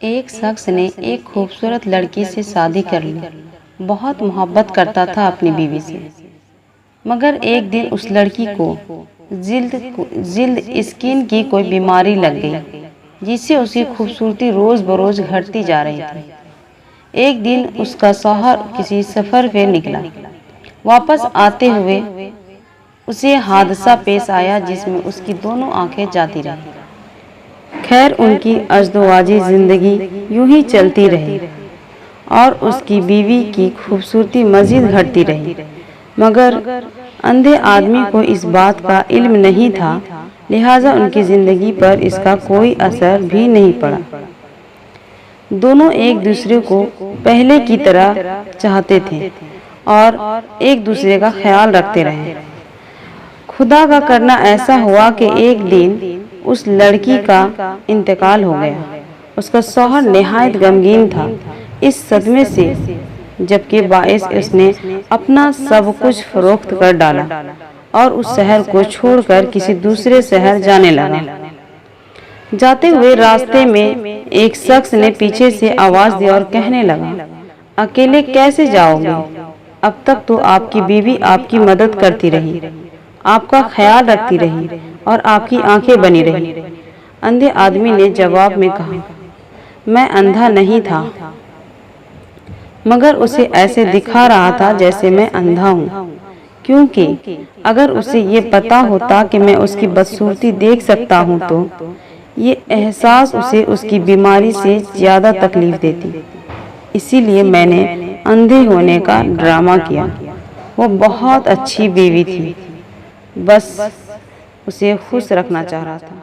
एक शख्स ने एक खूबसूरत लड़की से शादी कर ली। बहुत मोहब्बत करता था अपनी बीवी से, मगर एक दिन उस लड़की को जिल्द स्किन की कोई बीमारी लग गई, जिससे उसकी खूबसूरती रोज बरोज घटती जा रही थी। एक दिन उसका शौहर किसी सफर पे निकला। वापस आते हुए उसे हादसा पेश आया जिसमें उसकी दोनों आंखें जाती रहीं। खैर, उनकी अज़दवाजी जिंदगी यूं ही चलती रही और उसकी बीवी की खूबसूरती मजीद घटती रही। मगर अंधे आदमी को इस बात का इल्म नहीं था, लिहाजा उनकी जिंदगी पर इसका कोई असर भी नहीं पड़ा। दोनों एक दूसरे को पहले की तरह चाहते थे और एक दूसरे का ख्याल रखते रहे। खुदा का करना ऐसा हुआ कि एक दिन उस लड़की का इंतकाल हो गया। उसका शौहर निहायत गमगीन था इस सदमे से, जबकि बाइस उसने अपना सब कुछ फरोख्त कर डाला और उस शहर को छोड़कर किसी दूसरे शहर जाने लगा। जाते हुए रास्ते में एक शख्स ने पीछे से आवाज दी और कहने लगा, अकेले कैसे जाओगे? अब तक तो आपकी बीवी आपकी मदद करती रही, आपका ख्याल रखती रही और आपकी आंखें बनी रही। अंधे आदमी ने जवाब में कहा, मैं अंधा नहीं था, मगर उसे ऐसे दिखा रहा था जैसे मैं अंधा हूँ, क्योंकि अगर उसे ये पता होता कि मैं उसकी बदसूरती देख सकता हूँ तो ये एहसास उसे उसकी बीमारी से ज्यादा तकलीफ देती। इसीलिए मैंने अंधे होने का ड्रामा किया। वो बहुत अच्छी बीवी थी, बस उसे खुश रखना चाह रहा था।